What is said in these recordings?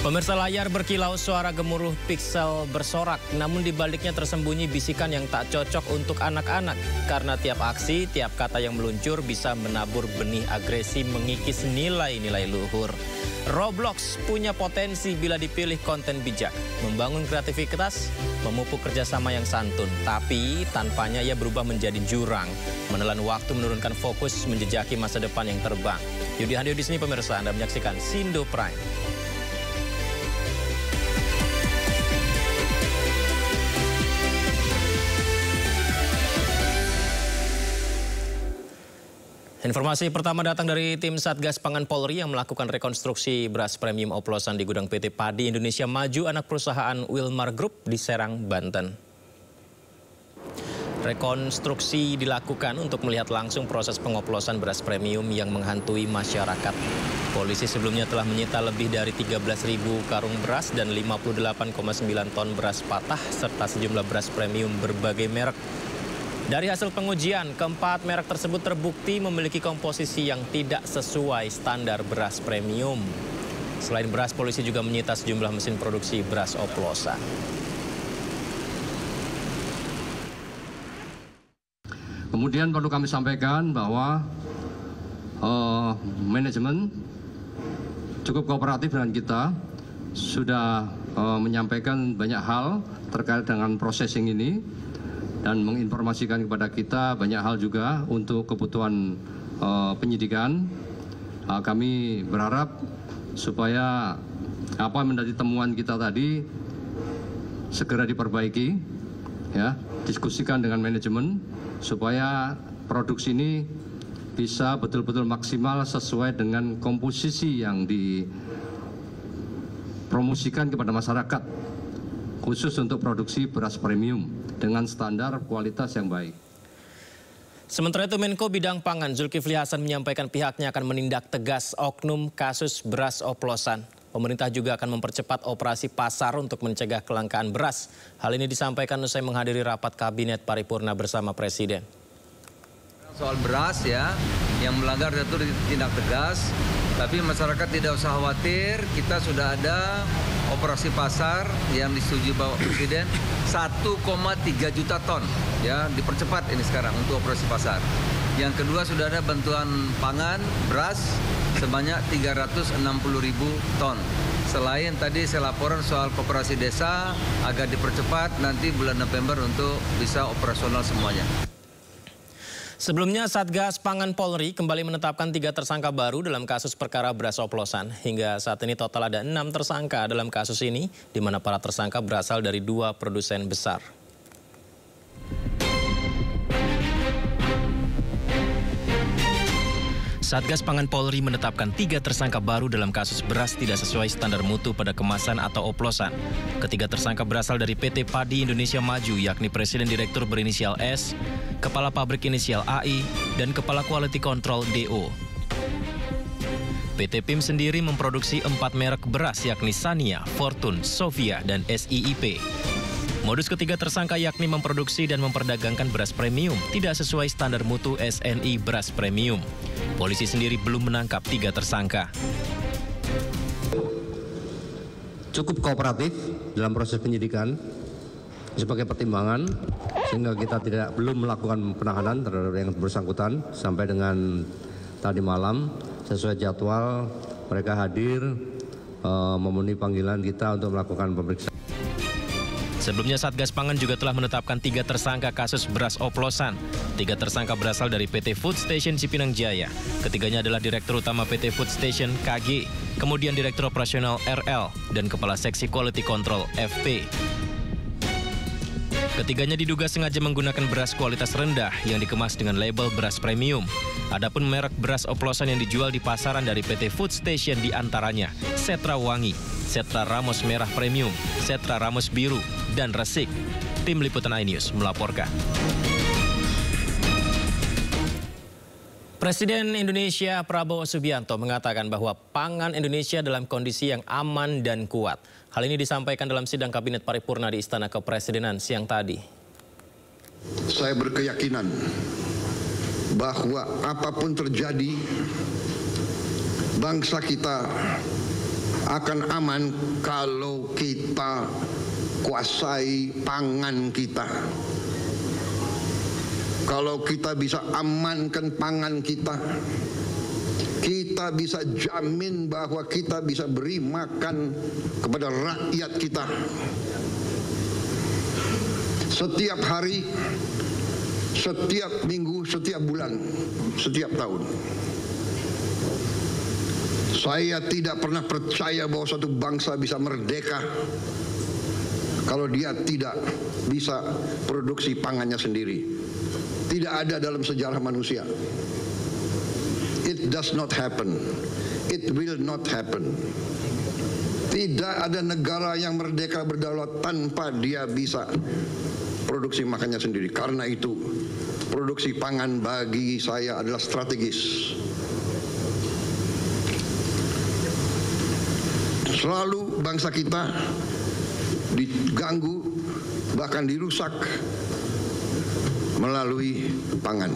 Pemirsa, layar berkilau, suara gemuruh piksel bersorak, namun di baliknya tersembunyi bisikan yang tak cocok untuk anak-anak. Karena tiap aksi, tiap kata yang meluncur bisa menabur benih agresi mengikis nilai-nilai luhur. Roblox punya potensi bila dipilih konten bijak, membangun kreativitas, memupuk kerjasama yang santun. Tapi tanpanya ia berubah menjadi jurang, menelan waktu, menurunkan fokus, menjejaki masa depan yang terbang. Yudi hadir di sini pemirsa, Anda menyaksikan Sindo Prime. Informasi pertama datang dari tim Satgas Pangan Polri yang melakukan rekonstruksi beras premium oplosan di gudang PT Padi Indonesia Maju, anak perusahaan Wilmar Group di Serang, Banten. Rekonstruksi dilakukan untuk melihat langsung proses pengoplosan beras premium yang menghantui masyarakat. Polisi sebelumnya telah menyita lebih dari 13.000 karung beras dan 58,9 ton beras patah serta sejumlah beras premium berbagai merek. Dari hasil pengujian, keempat merek tersebut terbukti memiliki komposisi yang tidak sesuai standar beras premium. Selain beras, polisi juga menyita sejumlah mesin produksi beras oplosan. Kemudian perlu kami sampaikan bahwa manajemen cukup kooperatif dengan kita, sudah menyampaikan banyak hal terkait dengan processing ini, dan menginformasikan kepada kita banyak hal juga untuk kebutuhan penyidikan. Kami berharap supaya apa yang menjadi temuan kita tadi segera diperbaiki, ya, diskusikan dengan manajemen supaya produksi ini bisa betul-betul maksimal sesuai dengan komposisi yang dipromosikan kepada masyarakat, khusus untuk produksi beras premium dengan standar kualitas yang baik. Sementara itu, Menko Bidang Pangan Zulkifli Hasan menyampaikan pihaknya akan menindak tegas oknum kasus beras oplosan. Pemerintah juga akan mempercepat operasi pasar untuk mencegah kelangkaan beras. Hal ini disampaikan usai menghadiri rapat kabinet paripurna bersama Presiden. Soal beras ya, yang melanggar itu ditindak tegas, tapi masyarakat tidak usah khawatir, kita sudah ada operasi pasar yang disetujui Bapak Presiden 1,3 juta ton, ya, dipercepat ini sekarang untuk operasi pasar. Yang kedua, sudah ada bantuan pangan beras sebanyak 360.000 ton. Selain tadi saya laporan soal koperasi desa agar dipercepat nanti bulan November untuk bisa operasional semuanya. Sebelumnya, Satgas Pangan Polri kembali menetapkan 3 tersangka baru dalam kasus perkara beras oplosan. Hingga saat ini total ada 6 tersangka dalam kasus ini, di mana para tersangka berasal dari 2 produsen besar. Satgas Pangan Polri menetapkan 3 tersangka baru dalam kasus beras tidak sesuai standar mutu pada kemasan atau oplosan. Ketiga tersangka berasal dari PT Padi Indonesia Maju, yakni Presiden Direktur berinisial S, Kepala Pabrik inisial AI, dan Kepala Quality Control DO. PT PIM sendiri memproduksi 4 merek beras, yakni Sania, Fortune, Sofia, dan SIIP. Modus ketiga tersangka yakni memproduksi dan memperdagangkan beras premium tidak sesuai standar mutu SNI beras premium. Polisi sendiri belum menangkap 3 tersangka. Cukup kooperatif dalam proses penyidikan sebagai pertimbangan, sehingga kita belum melakukan penahanan terhadap yang bersangkutan sampai dengan tadi malam. Sesuai jadwal mereka hadir memenuhi panggilan kita untuk melakukan pemeriksaan. Sebelumnya, Satgas Pangan juga telah menetapkan 3 tersangka kasus beras oplosan. 3 tersangka berasal dari PT Food Station Cipinang Jaya. Ketiganya adalah Direktur Utama PT Food Station KG, kemudian Direktur Operasional RL, dan Kepala Seksi Quality Control FP. Ketiganya diduga sengaja menggunakan beras kualitas rendah yang dikemas dengan label beras premium. Adapun merek beras oplosan yang dijual di pasaran dari PT Food Station diantaranya Setra Wangi, Setra Ramos Merah Premium, Setra Ramos Biru, dan Resik. Tim Liputan iNews melaporkan. Presiden Indonesia Prabowo Subianto mengatakan bahwa pangan Indonesia dalam kondisi yang aman dan kuat. Hal ini disampaikan dalam sidang kabinet paripurna di Istana Kepresidenan siang tadi. Saya berkeyakinan bahwa apapun terjadi, bangsa kita akan aman kalau kita kuasai pangan kita. Kalau kita bisa amankan pangan kita, kita bisa jamin bahwa kita bisa beri makan kepada rakyat kita. Setiap hari, setiap minggu, setiap bulan, setiap tahun. Saya tidak pernah percaya bahwa suatu bangsa bisa merdeka kalau dia tidak bisa produksi pangannya sendiri. Tidak ada dalam sejarah manusia. It does not happen. It will not happen. Tidak ada negara yang merdeka berdaulat tanpa dia bisa produksi makannya sendiri. Karena itu, produksi pangan bagi saya adalah strategis. Selalu bangsa kita diganggu, bahkan dirusak melalui pangan.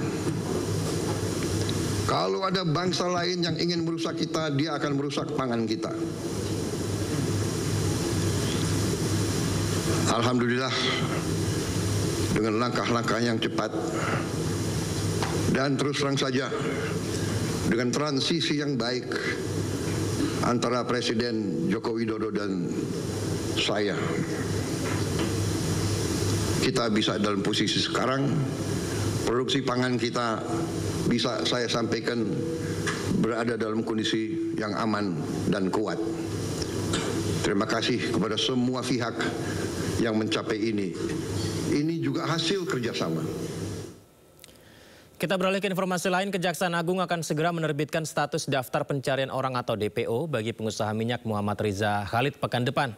Kalau ada bangsa lain yang ingin merusak kita, dia akan merusak pangan kita. Alhamdulillah, dengan langkah-langkah yang cepat dan terus terang saja, dengan transisi yang baik antara Presiden Joko Widodo dan saya, kita bisa dalam posisi sekarang, produksi pangan kita bisa saya sampaikan berada dalam kondisi yang aman dan kuat. Terima kasih kepada semua pihak yang mencapai ini. Ini juga hasil kerjasama. Kita beralih ke informasi lain, Kejaksaan Agung akan segera menerbitkan status daftar pencarian orang atau DPO bagi pengusaha minyak Muhammad Riza Khalid pekan depan.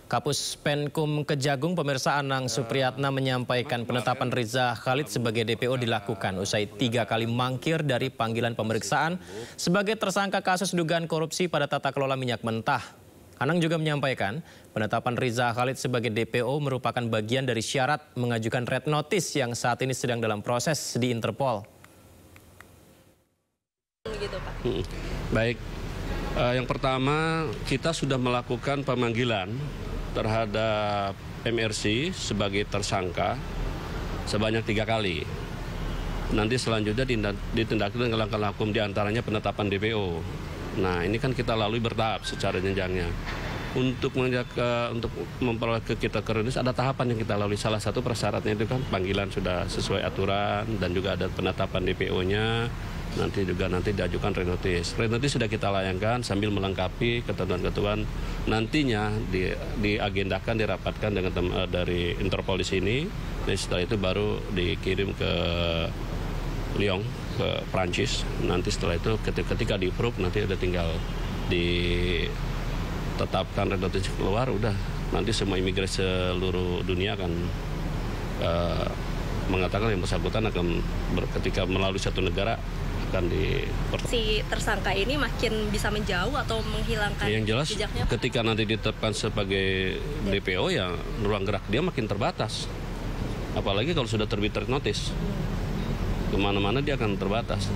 Kapus Penkum Kejagung Pemirsa Anang Supriyatna menyampaikan penetapan Riza Khalid sebagai DPO dilakukan usai 3 kali mangkir dari panggilan pemeriksaan sebagai tersangka kasus dugaan korupsi pada tata kelola minyak mentah. Anang juga menyampaikan penetapan Riza Khalid sebagai DPO merupakan bagian dari syarat mengajukan red notice yang saat ini sedang dalam proses di Interpol. Baik, yang pertama kita sudah melakukan pemanggilan terhadap MRC sebagai tersangka sebanyak 3 kali. Nanti selanjutnya ditindaklanjuti dengan langkah hukum diantaranya penetapan DPO. Nah, ini kan kita lalui bertahap secara jenjangnya. Untuk memperoleh ke kita ke rilis ada tahapan yang kita lalui. Salah satu persyaratnya itu kan panggilan sudah sesuai aturan dan juga ada penetapan DPO-nya. Nanti diajukan red notice. Red notice sudah kita layangkan sambil melengkapi ketentuan-ketentuan. Nantinya diagendakan, dirapatkan dengan dari Interpol di sini. Dan setelah itu baru dikirim ke Lyon, ke Prancis. Nanti setelah itu ketika di-approve nanti udah tinggal ditetapkan red notice keluar, udah nanti semua imigrasi seluruh dunia akan mengatakan yang bersangkutan akan ketika melalui satu negara akan si tersangka ini makin bisa menjauh atau menghilangkan yang jelas jejaknya? Ketika nanti ditetapkan sebagai DPO ya ruang gerak dia makin terbatas, apalagi kalau sudah terbit red notice kemana-mana dia akan terbatas.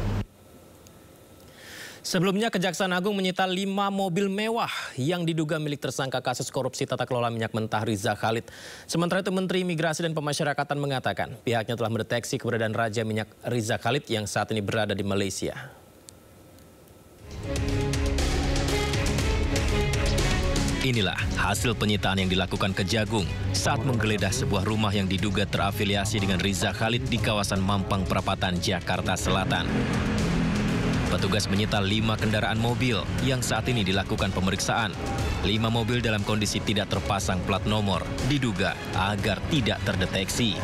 Sebelumnya Kejaksaan Agung menyita 5 mobil mewah yang diduga milik tersangka kasus korupsi tata kelola minyak mentah Riza Khalid. Sementara itu Menteri Imigrasi dan Pemasyarakatan mengatakan pihaknya telah mendeteksi keberadaan Raja Minyak Riza Khalid yang saat ini berada di Malaysia. Inilah hasil penyitaan yang dilakukan Kejagung saat menggeledah sebuah rumah yang diduga terafiliasi dengan Riza Khalid di kawasan Mampang Perapatan, Jakarta Selatan. Petugas menyita 5 kendaraan mobil yang saat ini dilakukan pemeriksaan. 5 mobil dalam kondisi tidak terpasang plat nomor, diduga agar tidak terdeteksi.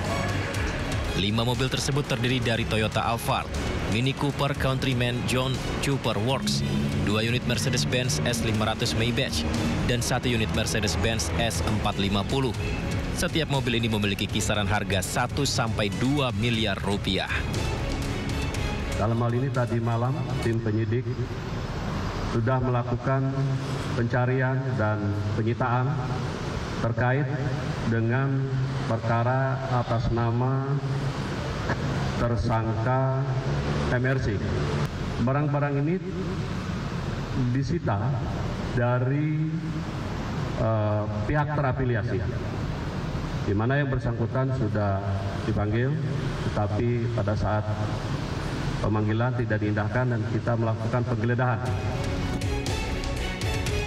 5 mobil tersebut terdiri dari Toyota Alphard, Mini Cooper Countryman John Cooper Works, 2 unit Mercedes-Benz S500 Maybach, dan 1 unit Mercedes-Benz S450. Setiap mobil ini memiliki kisaran harga 1 sampai 2 miliar rupiah. Dalam hal ini tadi malam tim penyidik sudah melakukan pencarian dan penyitaan terkait dengan perkara atas nama tersangka MRC. Barang-barang ini disita dari pihak terafiliasi, di mana yang bersangkutan sudah dipanggil, tetapi pada saat pemanggilan tidak diindahkan dan kita melakukan penggeledahan.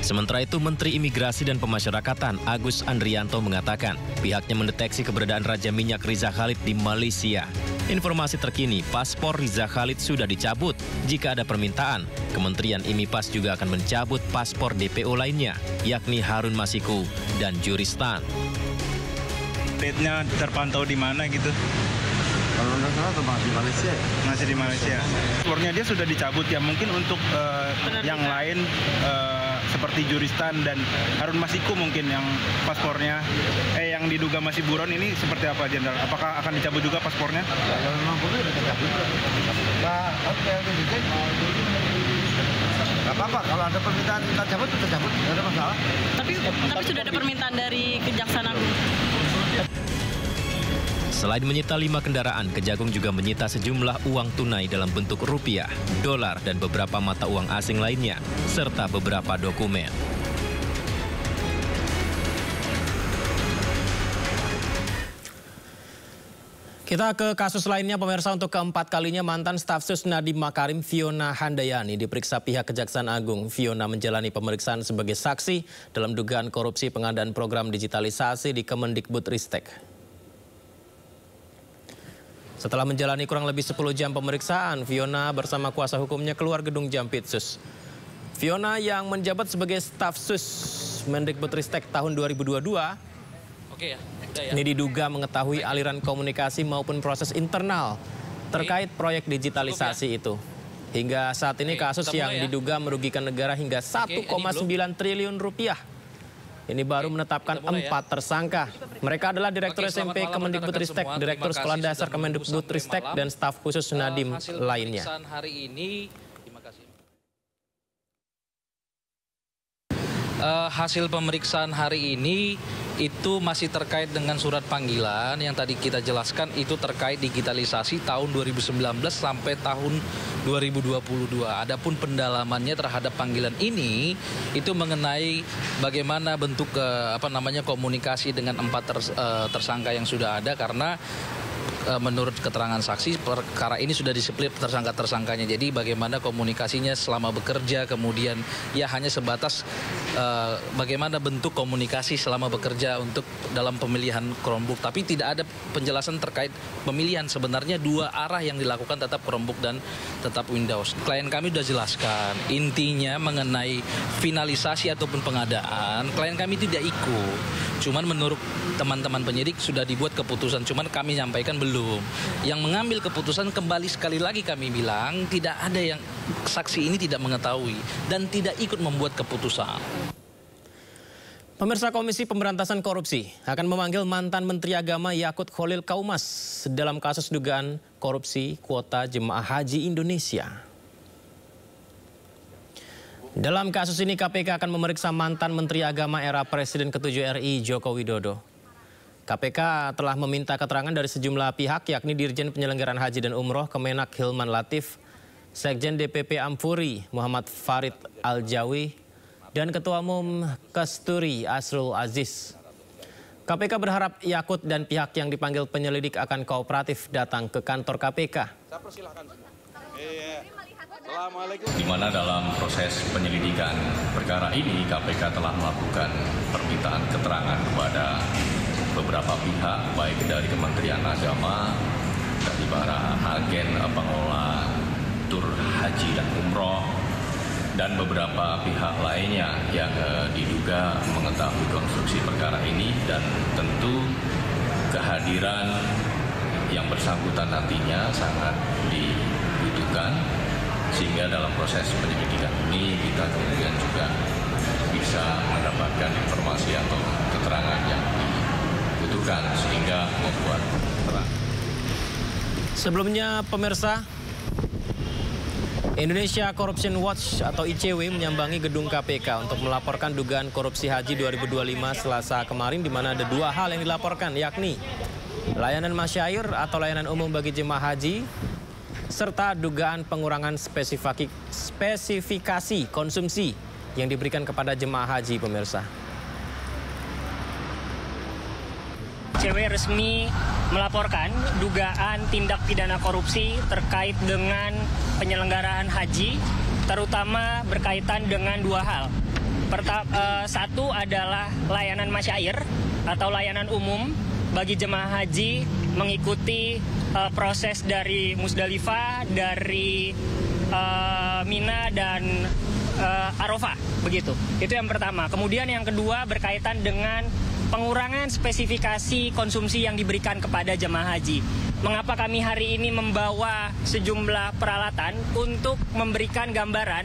Sementara itu, Menteri Imigrasi dan Pemasyarakatan Agus Andrianto mengatakan pihaknya mendeteksi keberadaan Raja Minyak Riza Khalid di Malaysia. Informasi terkini, paspor Riza Khalid sudah dicabut. Jika ada permintaan, Kementerian IMIPAS juga akan mencabut paspor DPO lainnya, yakni Harun Masiku dan Juristan. Date-nya terpantau di mana gitu? Kalau nggak salah atau masih di Malaysia? Masih di Malaysia. Paspornya dia sudah dicabut ya, mungkin untuk yang lain seperti Juristan dan Harun Masiku mungkin yang paspornya yang diduga masih buron ini seperti apa, Jenderal? Apakah akan dicabut juga paspornya? Kalau memang boleh dicabut. Nggak apa-apa, kalau ada permintaan kita cabut, kita cabut, nggak ada masalah. Tapi sudah ada permintaan dari Kejaksaan Agung. Selain menyita 5 kendaraan, Kejagung juga menyita sejumlah uang tunai dalam bentuk rupiah, dolar, dan beberapa mata uang asing lainnya, serta beberapa dokumen. Kita ke kasus lainnya, pemirsa. Untuk keempat kalinya mantan staf Sus Nadiem Makarim Fiona Handayani diperiksa pihak Kejaksaan Agung. Fiona menjalani pemeriksaan sebagai saksi dalam dugaan korupsi pengadaan program digitalisasi di Kemendikbudristek. Setelah menjalani kurang lebih 10 jam pemeriksaan, Fiona bersama kuasa hukumnya keluar gedung Jampitsus. Fiona yang menjabat sebagai staf Sus Mendikbudristek tahun 2022, ini diduga mengetahui aliran komunikasi maupun proses internal terkait proyek digitalisasi itu. Hingga saat ini kasus yang diduga merugikan negara hingga 1,9 triliun rupiah. Ini baru menetapkan 4 tersangka. Mereka adalah Direktur SMP Kemendikbudristek, Direktur Sekolah Dasar Kemendikbudristek, dan staf khusus Nadiem lainnya. Hasil pemeriksaan hari ini itu masih terkait dengan surat panggilan yang tadi kita jelaskan, itu terkait digitalisasi tahun 2019 sampai tahun 2022. Adapun pendalamannya terhadap panggilan ini itu mengenai bagaimana bentuk komunikasi dengan 4 tersangka yang sudah ada, karena menurut keterangan saksi, perkara ini sudah di-split tersangka-tersangkanya. Jadi bagaimana komunikasinya selama bekerja, kemudian ya hanya sebatas bagaimana bentuk komunikasi selama bekerja untuk dalam pemilihan Chromebook. Tapi tidak ada penjelasan terkait pemilihan. Sebenarnya 2 arah yang dilakukan, tetap Chromebook dan tetap Windows. Klien kami sudah jelaskan, intinya mengenai finalisasi ataupun pengadaan, klien kami tidak ikut. Cuman menurut teman-teman penyidik sudah dibuat keputusan, cuman kami nyampaikan belum. Yang mengambil keputusan, kembali sekali lagi kami bilang, tidak ada yang saksi ini tidak mengetahui dan tidak ikut membuat keputusan. Pemirsa, Komisi Pemberantasan Korupsi akan memanggil mantan Menteri Agama Yakut Khalil Kaumas dalam kasus dugaan korupsi kuota jemaah haji Indonesia. Dalam kasus ini KPK akan memeriksa mantan Menteri Agama era Presiden ke-7 RI Joko Widodo. KPK telah meminta keterangan dari sejumlah pihak, yakni Dirjen Penyelenggaraan Haji dan Umroh Kemenak Hilman Latif, Sekjen DPP Ampuri Muhammad Farid Al-Jawi, dan Ketua Umum Kasturi Asrul Aziz. KPK berharap Yakut dan pihak yang dipanggil penyelidik akan kooperatif datang ke kantor KPK. Di mana dalam proses penyelidikan perkara ini KPK telah melakukan permintaan keterangan kepada beberapa pihak, baik dari Kementerian Agama, dari para agen pengelola tur haji dan umroh, dan beberapa pihak lainnya yang diduga mengetahui konstruksi perkara ini, dan tentu kehadiran yang bersangkutan nantinya sangat dibutuhkan, sehingga dalam proses penyelidikan ini kita kemudian juga bisa mendapatkan informasi atau keterangan yang dibutuhkan sehingga membuat terang. Sebelumnya, pemirsa, Indonesia Corruption Watch atau ICW menyambangi gedung KPK untuk melaporkan dugaan korupsi haji 2025 Selasa kemarin, di mana ada 2 hal yang dilaporkan, yakni layanan masyair atau layanan umum bagi jemaah haji, serta dugaan pengurangan spesifikasi spesifikasi konsumsi yang diberikan kepada jemaah haji, pemirsa. CW resmi melaporkan dugaan tindak pidana korupsi terkait dengan penyelenggaraan haji, terutama berkaitan dengan dua hal. Satu adalah layanan masyair atau layanan umum bagi jemaah haji mengikuti proses dari Musdalifah, dari Mina dan Arafah, begitu. Itu yang pertama. Kemudian yang kedua berkaitan dengan pengurangan spesifikasi konsumsi yang diberikan kepada jemaah haji. Mengapa kami hari ini membawa sejumlah peralatan untuk memberikan gambaran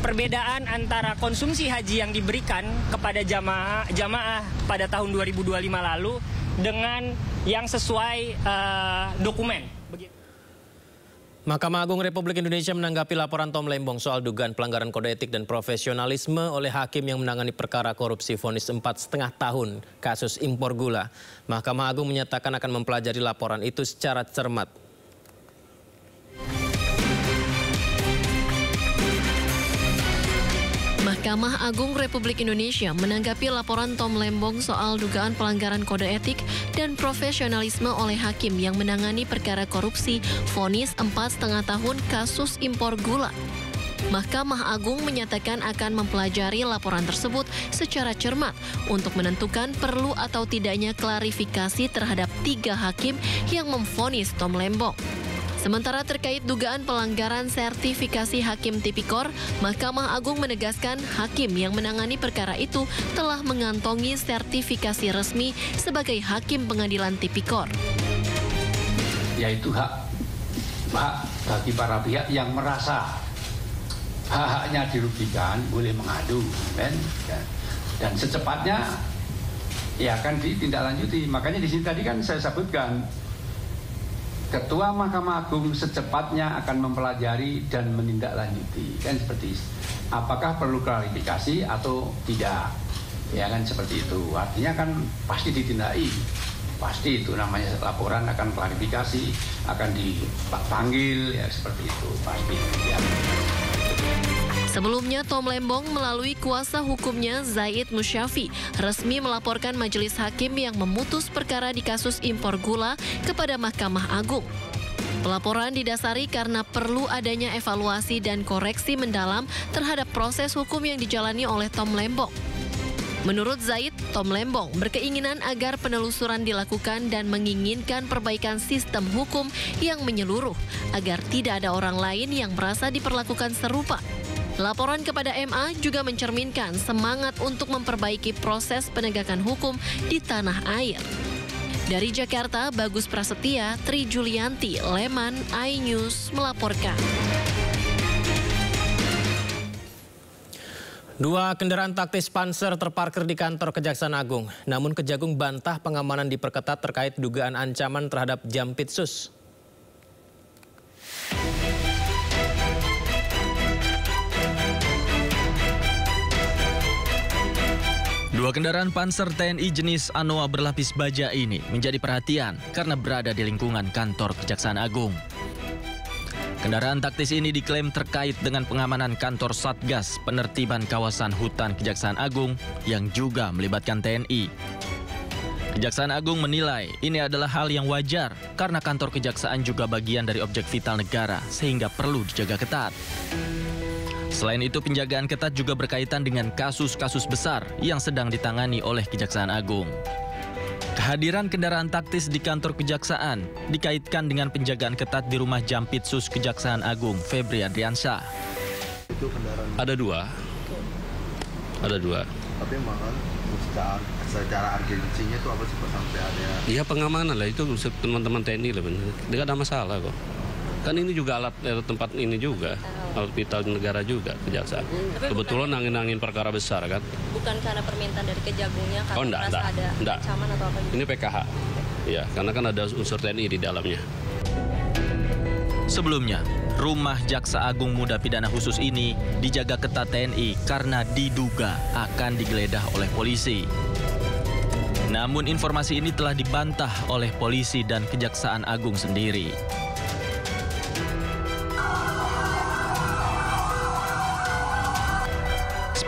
perbedaan antara konsumsi haji yang diberikan kepada jamaah pada tahun 2025 lalu dengan yang sesuai dokumen. Mahkamah Agung Republik Indonesia menanggapi laporan Tom Lembong soal dugaan pelanggaran kode etik dan profesionalisme oleh hakim yang menangani perkara korupsi vonis 4,5 tahun kasus impor gula. Mahkamah Agung menyatakan akan mempelajari laporan itu secara cermat. Mahkamah Agung Republik Indonesia menanggapi laporan Tom Lembong soal dugaan pelanggaran kode etik dan profesionalisme oleh hakim yang menangani perkara korupsi vonis 4,5 tahun kasus impor gula. Mahkamah Agung menyatakan akan mempelajari laporan tersebut secara cermat untuk menentukan perlu atau tidaknya klarifikasi terhadap 3 hakim yang memvonis Tom Lembong. Sementara terkait dugaan pelanggaran sertifikasi hakim tipikor, Mahkamah Agung menegaskan hakim yang menangani perkara itu telah mengantongi sertifikasi resmi sebagai hakim pengadilan tipikor. Yaitu hak bagi para pihak yang merasa hak-haknya dirugikan boleh mengadu, kan? Dan secepatnya ya akan ditindaklanjuti. Makanya di sini tadi kan saya sebutkan, Ketua Mahkamah Agung secepatnya akan mempelajari dan menindaklanjuti, kan seperti apakah perlu klarifikasi atau tidak, ya kan seperti itu. Artinya kan pasti ditindaki, pasti itu namanya laporan akan klarifikasi, akan dipanggil, ya seperti itu pasti. Ya. Sebelumnya, Tom Lembong melalui kuasa hukumnya Zaid Musyafi resmi melaporkan majelis hakim yang memutus perkara di kasus impor gula kepada Mahkamah Agung. Pelaporan didasari karena perlu adanya evaluasi dan koreksi mendalam terhadap proses hukum yang dijalani oleh Tom Lembong. Menurut Zaid, Tom Lembong berkeinginan agar penelusuran dilakukan dan menginginkan perbaikan sistem hukum yang menyeluruh agar tidak ada orang lain yang merasa diperlakukan serupa. Laporan kepada MA juga mencerminkan semangat untuk memperbaiki proses penegakan hukum di tanah air. Dari Jakarta, Bagus Prasetya, Tri Julianti, Leman, iNews melaporkan. 2 kendaraan taktis Panzer terparkir di kantor Kejaksaan Agung. Namun Kejagung bantah pengamanan diperketat terkait dugaan ancaman terhadap Jampitsus. Dua kendaraan Panzer TNI jenis Anoa berlapis baja ini menjadi perhatian karena berada di lingkungan kantor Kejaksaan Agung. Kendaraan taktis ini diklaim terkait dengan pengamanan kantor Satgas Penertiban Kawasan Hutan Kejaksaan Agung yang juga melibatkan TNI. Kejaksaan Agung menilai ini adalah hal yang wajar karena kantor kejaksaan juga bagian dari objek vital negara sehingga perlu dijaga ketat. Selain itu, penjagaan ketat juga berkaitan dengan kasus-kasus besar yang sedang ditangani oleh Kejaksaan Agung. Kehadiran kendaraan taktis di kantor kejaksaan dikaitkan dengan penjagaan ketat di rumah Jampitsus Kejaksaan Agung, Febri Adriansyah. Ada dua. Tapi mahal secara urgensinya itu apa sih Pak sampai ada? Iya, pengamanan lah, itu teman-teman TNI lah benar. Tidak ada masalah kok. Kan ini juga alat tempat ini juga, alat vital negara juga kejaksaan. Kebetulan nangin perkara besar kan. Bukan karena permintaan dari Kejagungnya, karena merasa ada ancaman atau apa gitu? Ini PKH, ya karena kan ada unsur TNI di dalamnya. Sebelumnya, rumah Jaksa Agung Muda Pidana Khusus ini dijaga ketat TNI karena diduga akan digeledah oleh polisi. Namun informasi ini telah dibantah oleh polisi dan Kejaksaan Agung sendiri.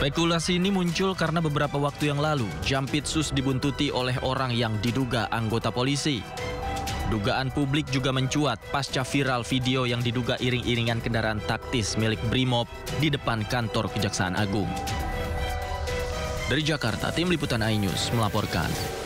Spekulasi ini muncul karena beberapa waktu yang lalu Jampitsus dibuntuti oleh orang yang diduga anggota polisi. Dugaan publik juga mencuat pasca viral video yang diduga iring-iringan kendaraan taktis milik Brimob di depan kantor Kejaksaan Agung. Dari Jakarta, tim liputan iNews melaporkan.